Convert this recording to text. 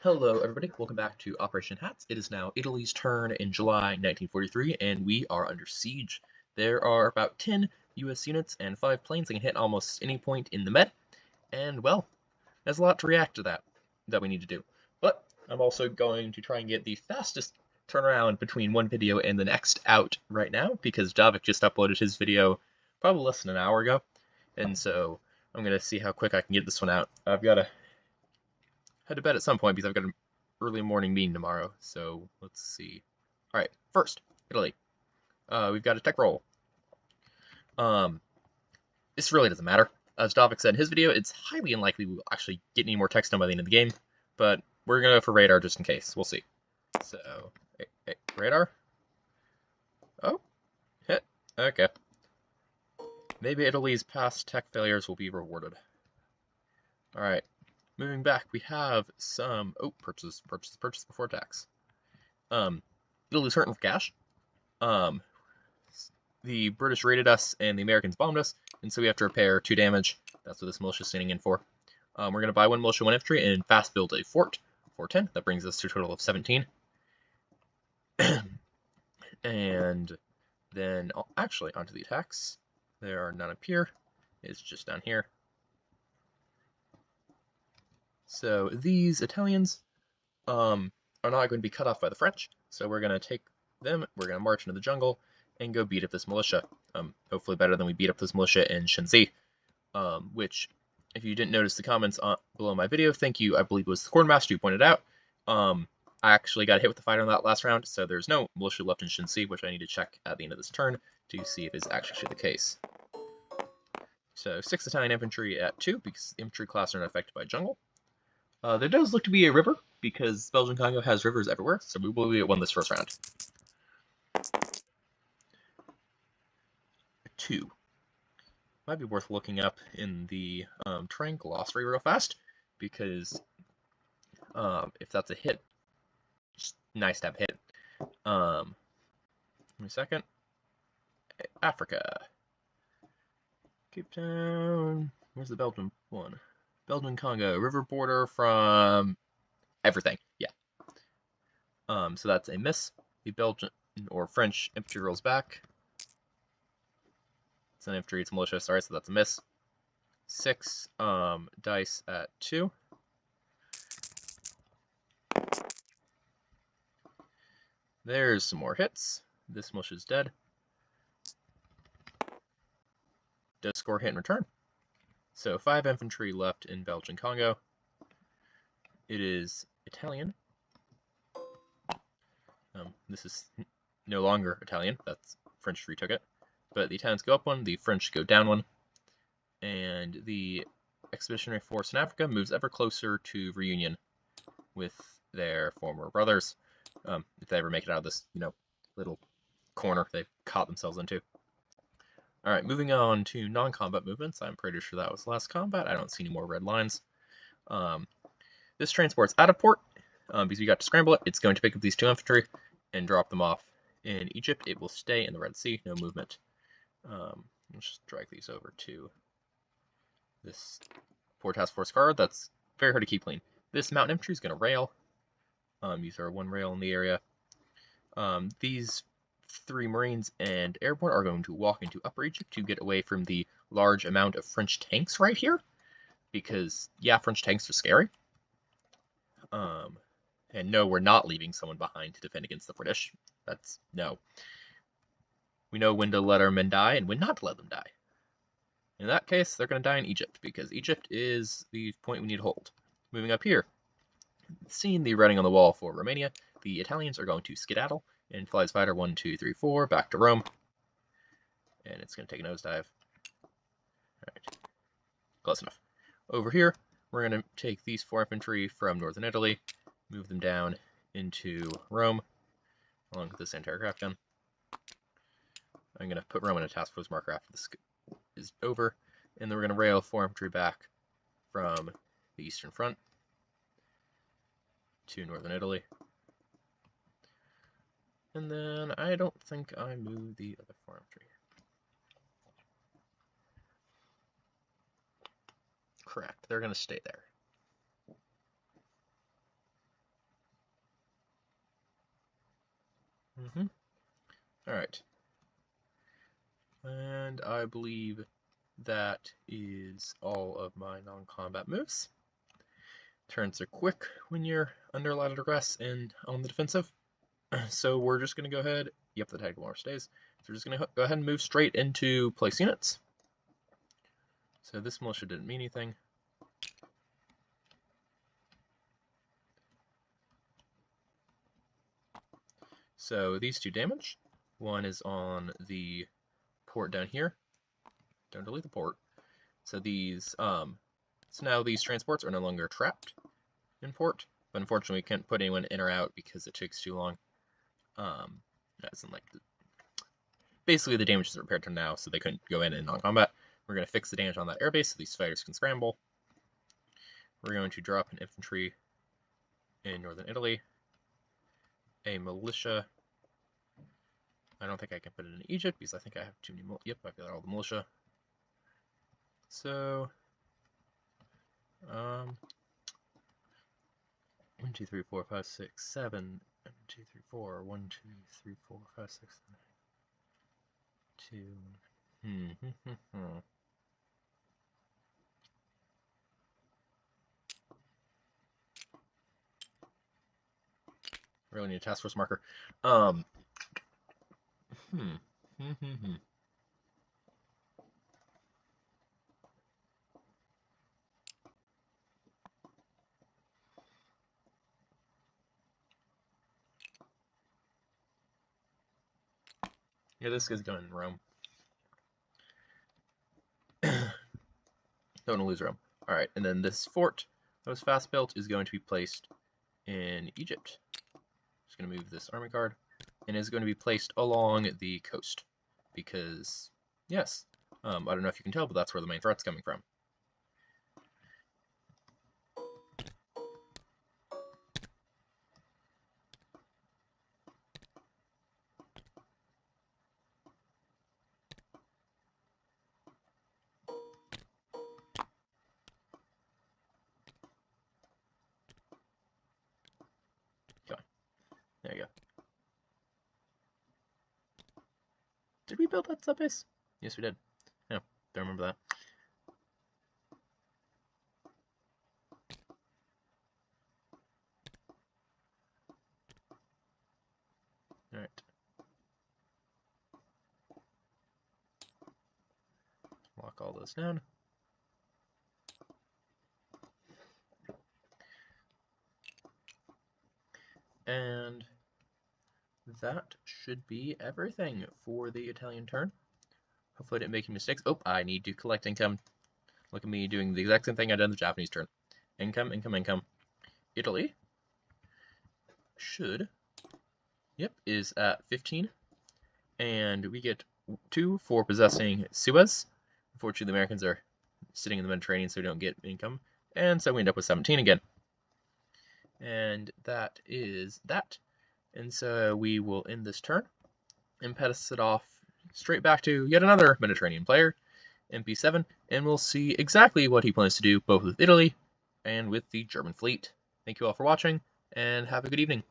Hello, everybody. Welcome back to Operation Hats. It is now Italy's turn in July 1943, and we are under siege. There are about 10 U.S. units and 5 planes that can hit almost any point in the Med, and, well, there's a lot to react to that we need to do. But I'm also going to try and get the fastest turnaround between one video and the next out right now, because Javik just uploaded his video probably less than an hour ago, and so I'm going to see how quick I can get this one out. I've got to head to bed at some point because I've got an early morning meeting tomorrow. So let's see. All right, first, Italy. We've got a tech roll. This really doesn't matter. As Davik said in his video, it's highly unlikely we will actually get any more text done by the end of the game, but we're going to go for radar just in case. We'll see. So, hey, radar. Oh, hit. Okay. Maybe Italy's past tech failures will be rewarded. All right. Moving back, we have some purchase before tax. Italy's hurting for cash. The British raided us and the Americans bombed us, and so we have to repair 2 damage. That's what this militia is standing in for. We're going to buy 1 militia, 1 infantry, and fast build a fort, 410. That brings us to a total of 17. And then, actually, onto the attacks. There are none up here. It's just down here. So these Italians are not going to be cut off by the French, so we're going to take them, we're going to march into the jungle, and go beat up this militia. Hopefully better than we beat up this militia in Shenzi, which, if you didn't notice the comments below my video, thank you, I believe it was the Quartermaster who pointed out. I actually got hit with the fighter on that last round, so there's no militia left in Shenzi, which I need to check at the end of this turn to see if it's actually the case. So 6 Italian infantry at 2, because infantry classes are not affected by jungle. There does look to be a river, because Belgian Congo has rivers everywhere, so we will be at 1 this first round. 2. Might be worth looking up in the terrain glossary real fast, because if that's a hit, it's nice to have a hit. Give me a second. Africa. Cape Town. Where's the Belgian one? Belgian Congo, river border from everything. Yeah. So that's a miss. The Belgian or French infantry rolls back. It's an infantry, it's militia, sorry, so that's a miss. 6 dice at 2. There's some more hits. This militia's dead. Does score hit in return. So 5 infantry left in Belgian Congo. It is Italian. This is no longer Italian. That's French retook it. But the Italians go up 1, the French go down 1. And the expeditionary force in Africa moves ever closer to reunion with their former brothers. If they ever make it out of this, little corner they've caught themselves into. Alright, moving on to non-combat movements. I'm pretty sure that was last combat. I don't see any more red lines. This transport's out of port, because we got to scramble it. It's going to pick up these 2 infantry and drop them off in Egypt. It will stay in the Red Sea, no movement. Let's just drag these over to this Port Task Force card. That's very hard to keep clean. This mountain infantry is going to rail. These are 1 rail in the area. These 3 Marines and Airborne are going to walk into Upper Egypt to get away from the large amount of French tanks right here. Because, yeah, French tanks are scary. And no, we're not leaving someone behind to defend against the British. That's, no. We know when to let our men die and when not to let them die. In that case, they're going to die in Egypt, because Egypt is the point we need to hold. Moving up here, seeing the writing on the wall for Romania, the Italians are going to skedaddle and fly his fighter 1, 2, 3, 4 back to Rome. And it's going to take a nosedive. Alright, close enough. Over here, we're going to take these 4 infantry from northern Italy, move them down into Rome, along with this anti-aircraft gun. I'm going to put Rome in a task force marker after this is over, and then we're going to rail 4 infantry back from the Eastern Front to northern Italy. And then I don't think I moved the other 4 infantry. Correct, they're going to stay there. Alright. And I believe that is all of my non-combat moves. Turns are quick when you're under a lot of duress and on the defensive. So we're just going to go ahead. Yep, the tactical armor stays. So we're just going to go ahead and move straight into place units. So this militia didn't mean anything. So these two damage. One is on the port down here. Don't delete the port. So these, so now these transports are no longer trapped in port. But unfortunately, we can't put anyone in or out because it takes too long. As in, like, basically the damage is repaired to now, so they couldn't go in non-combat. We're going to fix the damage on that airbase so these fighters can scramble. We're going to drop an infantry in northern Italy. A militia. I don't think I can put it in Egypt because I think I have too many. Yep, I've got all the militia. So, 1, 2, 3, 4, 5, 6, 7. 1, 2, 3, 4. 1, 2, 3, 4, 5, 6, 7, 2. Really need a task force marker. Yeah, this guy's going in Rome. Don't want to lose Rome. Alright, and then this fort that was fast built is going to be placed in Egypt. Just going to move this army guard, and is going to be placed along the coast. Because, yes, I don't know if you can tell, but that's where the main threat's coming from. There you go. Did we build that subbase? Yes, we did. Yeah, don't remember that. Alright. Lock all those down. And that should be everything for the Italian turn. Hopefully I didn't make any mistakes. Oh, I need to collect income. Look at me doing the exact same thing I did in the Japanese turn. Income, income, income. Italy should, yep, is at 15. And we get 2 for possessing Suez. Unfortunately, the Americans are sitting in the Mediterranean, so we don't get income. And so we end up with 17 again. And that is that. And so we will end this turn and pass it off straight back to yet another Mediterranean player, MP7, and we'll see exactly what he plans to do both with Italy and with the German fleet. Thank you all for watching, and have a good evening.